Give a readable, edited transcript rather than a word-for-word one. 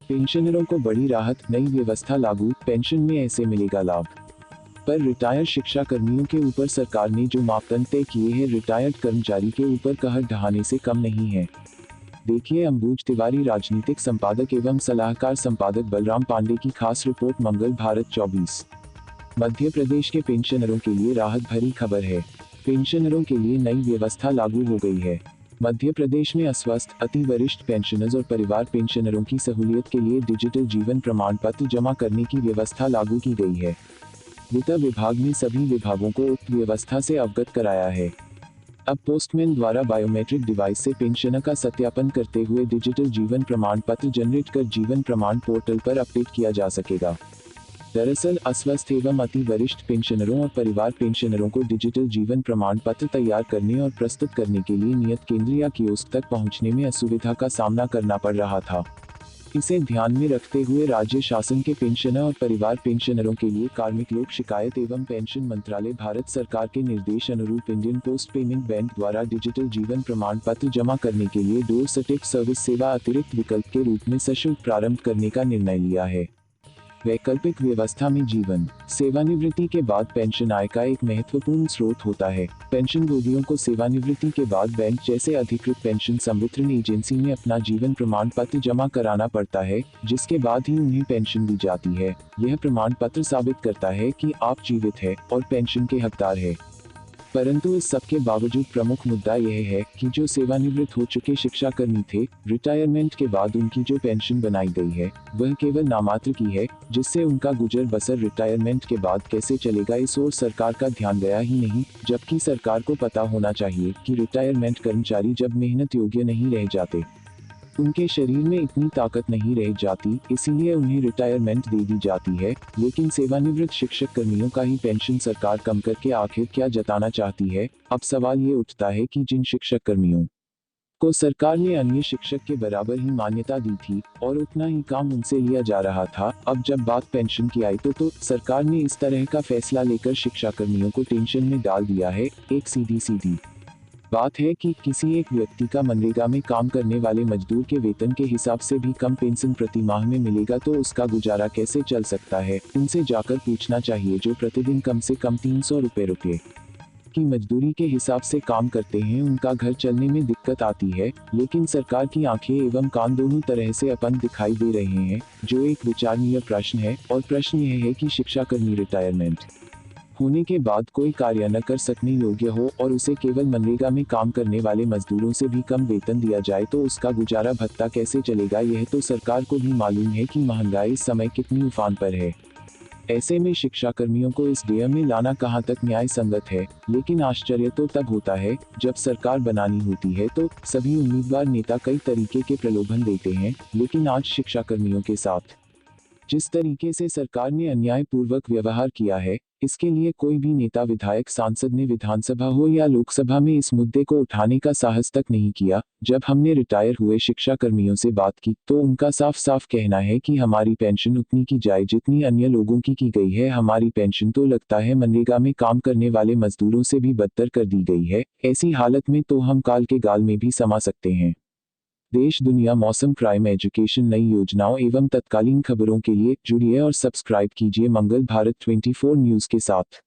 पेंशनरों को बड़ी राहत, नई व्यवस्था लागू, पेंशन में ऐसे मिलेगा लाभ। पर रिटायर्ड शिक्षा कर्मियों के ऊपर सरकार ने जो मापदंड तय किए हैं रिटायर्ड कर्मचारी के ऊपर कहर ढहाने से कम नहीं है। देखिए अंबुज तिवारी, राजनीतिक संपादक एवं सलाहकार संपादक बलराम पांडे की खास रिपोर्ट, मंगल भारत 24। मध्य प्रदेश के पेंशनरों के लिए राहत भरी खबर है। पेंशनरों के लिए नई व्यवस्था लागू हो गई है। मध्य प्रदेश में अस्वस्थ, अति वरिष्ठ पेंशनर्स और परिवार पेंशनरों की सहूलियत के लिए डिजिटल जीवन प्रमाण पत्र जमा करने की व्यवस्था लागू की गई है। वित्त विभाग ने सभी विभागों को उक्त व्यवस्था से अवगत कराया है। अब पोस्टमैन द्वारा बायोमेट्रिक डिवाइस से पेंशनर का सत्यापन करते हुए डिजिटल जीवन प्रमाण पत्र जनरेट कर जीवन प्रमाण पोर्टल पर अपडेट किया जा सकेगा। दरअसल अस्वस्थ एवं अति वरिष्ठ पेंशनरों और परिवार पेंशनरों को डिजिटल जीवन प्रमाण पत्र तैयार करने और प्रस्तुत करने के लिए नियत केंद्र या कियोस्क तक पहुंचने में असुविधा का सामना करना पड़ रहा था। इसे ध्यान में रखते हुए राज्य शासन के पेंशनर और परिवार पेंशनरों के लिए कार्मिक लोक शिकायत एवं पेंशन मंत्रालय भारत सरकार के निर्देश अनुरूप इंडियन पोस्ट पेमेंट बैंक द्वारा डिजिटल जीवन प्रमाण पत्र जमा करने के लिए डोर स्टेप सर्विस सेवा अतिरिक्त विकल्प के रूप में सशुल्क प्रारंभ करने का निर्णय लिया है। वैकल्पिक व्यवस्था में जीवन सेवानिवृत्ति के बाद पेंशन आय का एक महत्वपूर्ण स्रोत होता है। पेंशनभोगियों को सेवानिवृत्ति के बाद बैंक जैसे अधिकृत पेंशन संवितरण एजेंसी में अपना जीवन प्रमाण पत्र जमा कराना पड़ता है, जिसके बाद ही उन्हें पेंशन दी जाती है। यह प्रमाण पत्र साबित करता है कि आप जीवित हैं और पेंशन के हकदार हैं। परंतु इस सबके बावजूद प्रमुख मुद्दा यह है कि जो सेवानिवृत्त हो चुके शिक्षाकर्मी थे, रिटायरमेंट के बाद उनकी जो पेंशन बनाई गई है वह केवल नामात्र की है, जिससे उनका गुजर बसर रिटायरमेंट के बाद कैसे चलेगा इस ओर सरकार का ध्यान गया ही नहीं। जबकि सरकार को पता होना चाहिए कि रिटायरमेंट कर्मचारी जब मेहनत योग्य नहीं रह जाते, उनके शरीर में इतनी ताकत नहीं रह जाती, इसीलिए उन्हें रिटायरमेंट दे दी जाती है। लेकिन सेवानिवृत्त शिक्षक कर्मियों का ही पेंशन सरकार कम करके आखिर क्या जताना चाहती है। अब सवाल ये उठता है कि जिन शिक्षक कर्मियों को सरकार ने अन्य शिक्षक के बराबर ही मान्यता दी थी और उतना ही काम उनसे लिया जा रहा था, अब जब बात पेंशन की आई तो सरकार ने इस तरह का फैसला लेकर शिक्षा कर्मियों को टेंशन में डाल दिया है। एक सीधी बात है कि किसी एक व्यक्ति का मनरेगा में काम करने वाले मजदूर के वेतन के हिसाब से भी कम पेंशन प्रति माह में मिलेगा तो उसका गुजारा कैसे चल सकता है। उनसे जाकर पूछना चाहिए जो प्रतिदिन कम से कम 300 रुपये की मजदूरी के हिसाब से काम करते हैं, उनका घर चलने में दिक्कत आती है। लेकिन सरकार की आंखें एवं कान दोनों तरह से अपंग दिखाई दे रहे हैं, जो एक विचारणीय प्रश्न है। और प्रश्न यह है कि शिक्षाकर्मी रिटायरमेंट होने के बाद कोई कार्य न कर सकने योग्य हो और उसे केवल मनरेगा में काम करने वाले मजदूरों से भी कम वेतन दिया जाए तो उसका गुजारा भत्ता कैसे चलेगा। यह तो सरकार को भी मालूम है कि महंगाई इस समय कितनी उफान पर है। ऐसे में शिक्षाकर्मियों को इस डेय में लाना कहां तक न्याय संगत है। लेकिन आश्चर्य तो तब होता है जब सरकार बनानी होती है तो सभी उम्मीदवार नेता कई तरीके के प्रलोभन देते हैं, लेकिन आज शिक्षाकर्मियों के साथ जिस तरीके से सरकार ने अन्यायपूर्वक व्यवहार किया है, इसके लिए कोई भी नेता, विधायक, सांसद ने विधानसभा हो या लोकसभा में इस मुद्दे को उठाने का साहस तक नहीं किया। जब हमने रिटायर हुए शिक्षाकर्मियों से बात की तो उनका साफ साफ कहना है कि हमारी पेंशन उतनी की जाए जितनी अन्य लोगों की गई है। हमारी पेंशन तो लगता है मनरेगा में काम करने वाले मजदूरों से भी बदतर कर दी गई है। ऐसी हालत में तो हम काल के गाल में भी समा सकते हैं। देश दुनिया, मौसम, क्राइम, एजुकेशन, नई योजनाओं एवं तत्कालीन खबरों के लिए जुड़िए और सब्सक्राइब कीजिए मंगल भारत 24 न्यूज के साथ।